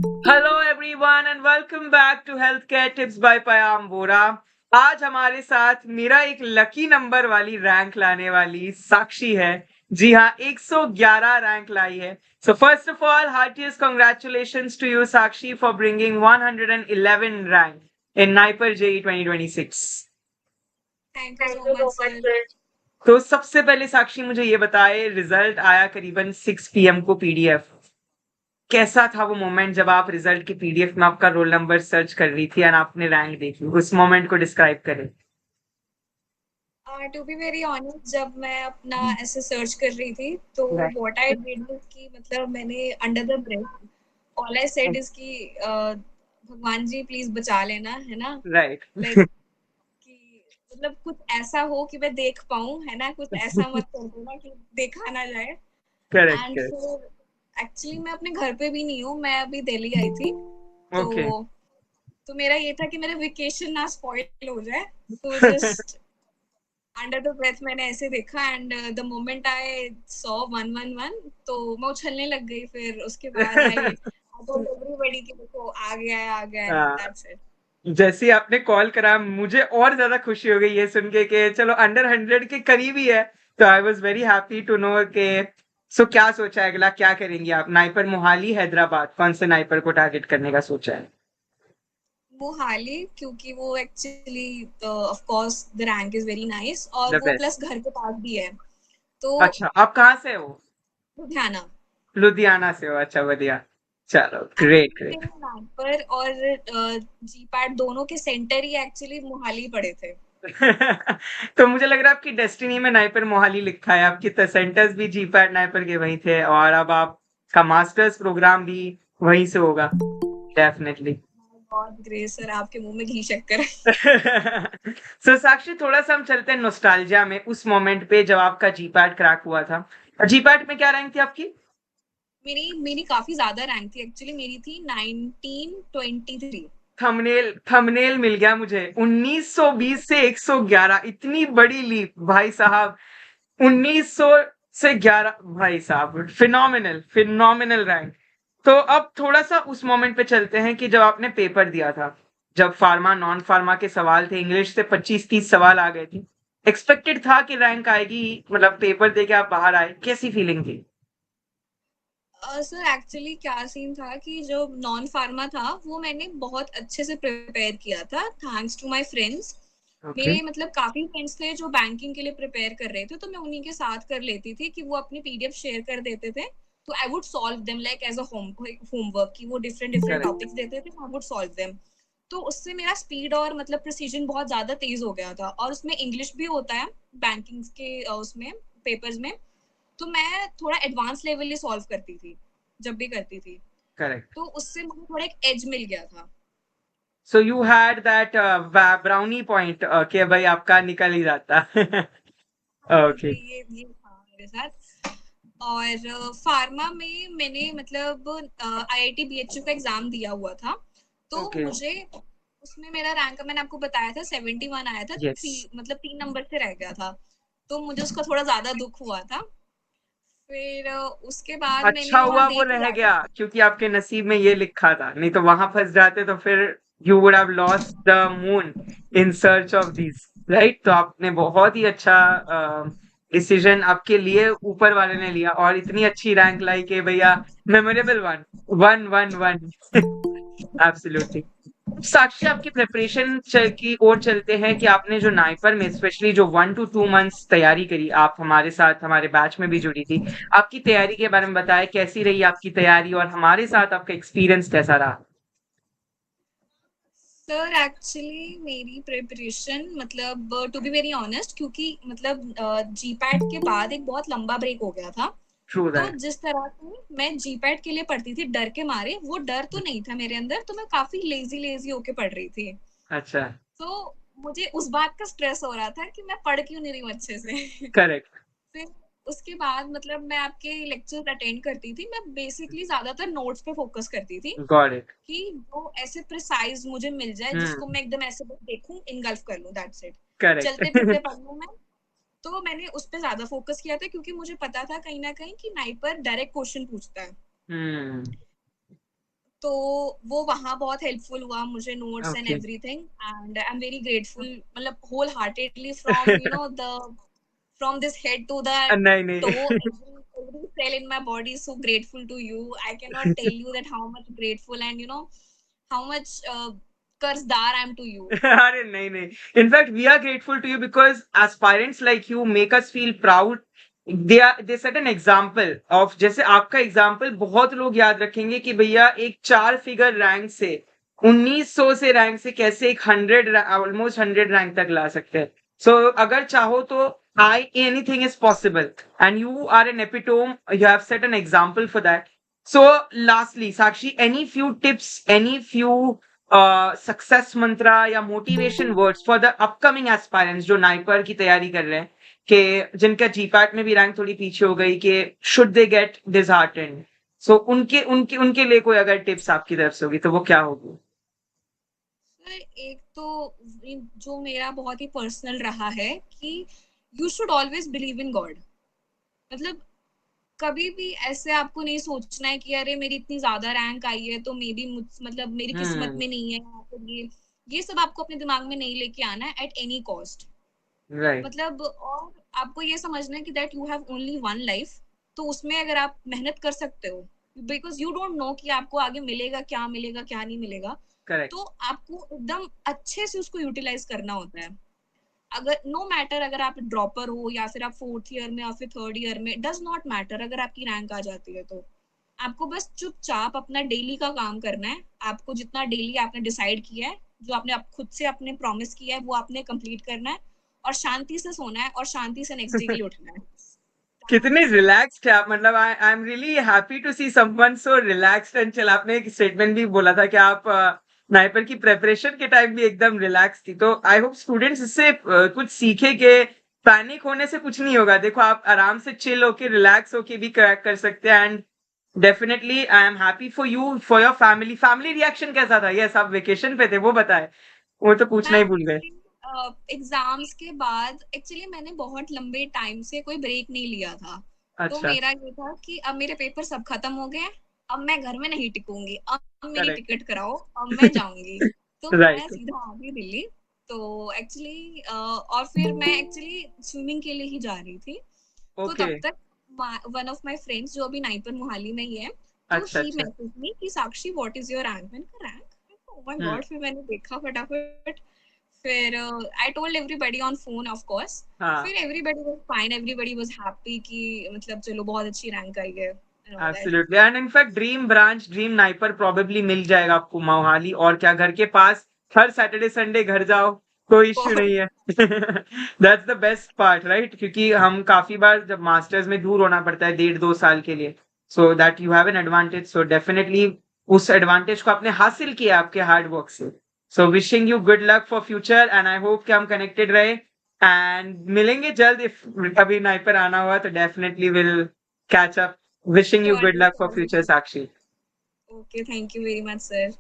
Hello everyone and welcome back to health care tips by Payam Bora. आज हमारे साथ मेरा एक लकी नंबर वाली रैंक लाने वाली साक्षी है। जी हाँ, 111 रैंक लाई है। So first of all heartiest congratulations to you Sakshi for bringing 111 rank in NIPER JEE 2026। Thank you so much sir. तो सबसे पहले साक्षी मुझे ये बताए, रिजल्ट आया करीबन 6 PM को पीडीएफ। कैसा था वो मोमेंट जब आप रिजल्ट की पीडीएफ में आपका रोल नंबर सर्च कर रही थी और आपने रैंक देखी? उस मोमेंट को डिस्क्राइब करें। टू बी वेरी ऑनेस्ट, जब मैं अपना ऐसे सर्च कर रही थी तो right. What I did was कि मतलब मैंने under the breath all I said is कि भगवान जी प्लीज बचा लेना, है ना। राइट। लाइक कि मतलब कुछ ऐसा हो कि मैं देख पाऊँ, है ना, कुछ ऐसा मत कर देना कि देखा ना जाए। Correct and correct. फिर एक्चुअली मैं अपने घर पे भी नहीं हूँ, मैं अभी दिल्ली आई थी। तो ओके। तो मेरा ये था कि मेरा वेकेशन ना स्पॉइल हो जाए। तो जस्ट अंडर द ब्रेथ मैंने ऐसे देखा and the moment I saw 111 तो मैं उछलने लग गई। फिर उसके बाद आई टोल्ड एवरीबॉडी कि देखो आ गया है, दैट्स इट। जैसे ही आपने कॉल करा मुझे और ज्यादा खुशी हो गई ये सुन के कि चलो अंडर 100 के करीब ही है। तो I was very happy to know के। सो क्या सोचा है, अगला क्या करेंगी आप? नाइपर मोहाली हैदराबाद, कौन से नाइपर को टारगेट करने का सोचा है? मोहाली, क्योंकि वो actually of course the rank is very nice और द वो बेस्ट। प्लस घर के पास भी है। तो अच्छा, आप कहाँ से हो? लुधियाना। लुधियाना से हो? अच्छा, बढ़िया। चलो, ग्रेट एक्चुअली ग्रेट। मेरे नागपुर और जी पैट दोनों के सेंटर ही एक्चुअली मोहाली पड़े थे। तो मुझे लग रहा है आपकी डेस्टिनी में नाइपर मोहाली लिखा है, आपकी तो सेंटर्स भी जीपैट नाइपर के वहीं थे और अब आपका मास्टर्स प्रोग्राम भी वहीं से होगा। डेफिनेटली। बहुत ग्रेस सर, आपके मुंह में घी शक्कर। सो साक्षी, थोड़ा सा हम चलते हैं नोस्टैल्जिया में, उस मोमेंट पे जब आपका जीपैट क्रैक हुआ था। जीपैट में क्या रैंक थी आपकी? मेरी मेरी काफी ज्यादा रैंक थी एक्चुअली, मेरी थी 1923। थंबनेल थंबनेल मिल गया मुझे। 1920 से 111, इतनी बड़ी लीप भाई साहब। 1900 से 11, भाई साहब, फिनोमिनल फिनोमिनल रैंक। तो अब थोड़ा सा उस मोमेंट पे चलते हैं कि जब आपने पेपर दिया था, जब फार्मा नॉन फार्मा के सवाल थे, इंग्लिश से 25-30 सवाल आ गए थे। एक्सपेक्टेड था कि रैंक आएगी, मतलब पेपर दे के आप बाहर आए, कैसी फीलिंग थी? सर एक्चुअली क्या सीन था कि जो नॉन फार्मा था वो मैंने बहुत अच्छे से प्रिपेयर किया था, thanks to my friends. Okay. मेरे मतलब काफी फ्रेंड्स थे जो बैंकिंग के लिए प्रिपेयर कर रहे थे, तो मैं उन्हीं के साथ कर लेती थी कि वो अपनी पीडीएफ शेयर कर देते थे। तो I would solve them like as a homework, कि वो डिफरेंट डिफरेंट करेक्ट। टॉपिक्स देते थे, आई वुड सॉल्व देम। तो उससे मेरा स्पीड और मतलब प्रिसीजन बहुत ज्यादा तेज हो गया था, और उसमें इंग्लिश भी होता है बैंकिंग के उसमें पेपर्स में। तो मैं थोड़ा एडवांस लेवल ही सॉल्व करती थी जब भी करती थी। करेक्ट। तो उससे मुझे थोड़ा एक एज मिल गया था। So you had that brownie point कि भाई आपका निकल ही जाता। हाँ ओके। ये था मेरे साथ। और फार्मा में मैंने मतलब आईआईटी बीएचयू का एग्जाम दिया हुआ था। तो ओके। मुझे उसमें मेरा रैंक मैंने आपको बताया था 71 आया था, यस। थ्री मतलब 3 नंबर से रह गया था। तो मुझे उसका थोड़ा ज्यादा दुख हुआ था। फिर उसके बाद अच्छा मैंने हुआ वहां वो देख रह लिया था। गया, क्योंकि आपके नसीब में ये लिखा था, नहीं तो वहां फंस जाते तो फिर you would have lost the moon in search of this. Right. तो आपने बहुत ही अच्छा डिसीजन आपके लिए ऊपर वाले ने लिया और इतनी अच्छी रैंक लाई कि भैया, मेमोरेबल वन, 111। एब्सोल्युटली। साक्षी, आपकी प्रिपरेशन की ओर चलते हैं कि आपने जो नाइपर में स्पेशली जो 1 to 2 months तैयारी करी, आप हमारे साथ हमारे बैच में भी जुड़ी थी। आपकी तैयारी के बारे में बताएं, कैसी रही आपकी तैयारी और हमारे साथ आपका एक्सपीरियंस कैसा रहा? सर एक्चुअली मेरी प्रिपरेशन मतलब टू बी वेरी ऑनेस्ट, क्योंकि मतलब जीपैट के बाद एक बहुत लंबा ब्रेक हो गया था। ट्रू तो दैट। जिस तरह से मैं जीपैट के लिए पढ़ती थी डर के मारे, वो डर तो नहीं था मेरे अंदर, तो मैं काफी लेजी लेजी होके पढ़ रही थी। अच्छा। तो मुझे उस बात का स्ट्रेस हो रहा था कि मैं पढ़ क्यों नहीं रही हूँ अच्छे से। करेक्ट। फिर उसके बाद मतलब मैं आपके लेक्चर अटेंड करती थी, मैं बेसिकली ज्यादातर नोट्स पे फोकस करती थी गॉट इट। कि जो ऐसे प्रिसाइज मुझे मिल जाए, जिसको हम्म। मैं एकदम ऐसे बस देखूं, इनगल्फ कर लूं, दैट्स इट। करेक्ट। चलते फिरते पढ़ लूं मैं। तो मैंने उस पे ज्यादा फोकस किया था, क्योंकि मुझे पता था कहीं ना कहीं कि नाइपर डायरेक्ट क्वेश्चन पूछता है। हम्म। तो वो वहाँ बहुत हेल्पफुल हुआ मुझे, notes and okay. Everything, and I am very grateful, मतलब wholeheartedly, from you know the from this head to the नहीं नहीं। toe, every cell in my body is so grateful to you. I cannot tell you that how much grateful, and you know how much कर्जदार I am to you. अरे नहीं नहीं, in fact we are grateful to you because aspirants like you make us feel proud. They set an example of, जैसे आपका example बहुत लोग याद रखेंगे कि भैया एक 4 फिगर रैंक से 1900 से रैंक से कैसे एक 100 ऑलमोस्ट 100 रैंक तक ला सकते हैं। सो अगर चाहो तो I anything is possible and you are an epitome, you have set an example for that. So lastly Sakshi, any few tips, any few success mantra या motivation words for the upcoming aspirants जो NIPER की तैयारी कर रहे हैं, कि जिनका GPAT में भी रैंक थोड़ी पीछे हो गई, कि शुड दे गेट डिसहार्टेंड, सो उनके उनके उनके लिए कोई अगर टिप्स आपकी तरफ से होगी तो वो क्या होगी? सर, एक तो जो मेरा बहुत ही पर्सनल रहा है कि you should always believe in God. मतलब कभी भी ऐसे आपको नहीं सोचना है कि अरे मेरी इतनी ज्यादा रैंक आई है तो मे बी मतलब मेरी किस्मत हम्म। में नहीं है, या फिर ये सब आपको अपने दिमाग में नहीं लेके आना है एट एनी कॉस्ट। राइट। मतलब और आपको ये समझना है कि that you have only one life, तो उसमें अगर आप मेहनत कर सकते हो, बिकॉज यू डोंट नो कि आपको आगे मिलेगा क्या नहीं मिलेगा, करेक्ट। तो आपको एकदम अच्छे से उसको यूटिलाइज करना होता है। अगर नो मैटर अगर आप ड्रॉपर हो या फिर आप फोर्थ ईयर में या फिर थर्ड ईयर में, डज नॉट मैटर, अगर आपकी रैंक आ जाती है तो आपको बस चुपचाप अपना डेली का काम करना है। आपको जितना डेली आपने डिसाइड किया है, जो आपने आप खुद से अपने प्रॉमिस किया है, वो आपने कंप्लीट करना है, और शांति से सोना है और शांति से नेक्स्ट डे के लिए उठना है। कितने That's it. रिलैक्स्ड है आप, मतलब I am really happy to see someone so relaxed and chill. आपने एक स्टेटमेंट भी बोला था कि आप नाइपर की प्रेपरेशन के टाइम भी एकदम रिलैक्स थी, तो आई होप स्टूडेंट्स इससे कुछ सीखे कि पैनिक होने से कुछ नहीं होगा। देखो आप आराम से चिल होके रिलैक्स होके भी क्रैक कर सकते हैं। And definitely I am happy for you, for your family. Family reaction कैसा था? यस, आप वेकेशन पे थे वो बताए, वो तो पूछना ही भूल गए। मैं एग्जाम्स के बाद एक्चुअली मैंने बहुत लंबे टाइम से कोई ब्रेक नहीं लिया था। तो अच्छा। मेरा ये था कि अब मेरे पेपर सब खत्म हो गए, अब मैं घर में नहीं टिकूंगी, अब मेरी करेक्ट। टिकट कराओ, अब मैं जाऊंगी। तो मैं राइट। सीधा आ गई दिल्ली। तो एक्चुअली और फिर मैं एक्चुअली स्विमिंग के लिए ही जा रही थी। तो ओके। तब तक वन ऑफ माय फ्रेंड्स जो अभी नाइपर मोहाली में ही है, तो अच्छा ही अच्छा। मैसेज मी कि Sakshi what is your rank. मैंने कहा rank, oh my hmm. God. फिर मैंने देखा फटाफट, फिर I told everybody on phone of course. हाँ। फिर everybody was fine, everybody was happy कि मतलब चलो बहुत अच्छी रैंक आई है and all that. Absolutely, and in fact dream branch, dream NIPER probably मिल जाएगा आपको मोहाली, और क्या, घर के पास, हर सैटरडे संडे घर जाओ, कोई इश्यू नहीं है। That's the best part, right? क्योंकि हम काफी बार जब मास्टर्स में दूर होना पड़ता है 1.5-2 साल के लिए, so that you have an advantage. So definitely उस एडवांटेज को आपने हासिल किया आपके हार्ड वर्क से। So wishing you good luck for future, and I hope कि हम कनेक्टेड रहे एंड मिलेंगे जल्द। इफ कभी नाइपर आना हुआ तो definitely will catch up. Wishing you good surely luck for surely. future, Sakshi. Okay, thank you very much sir.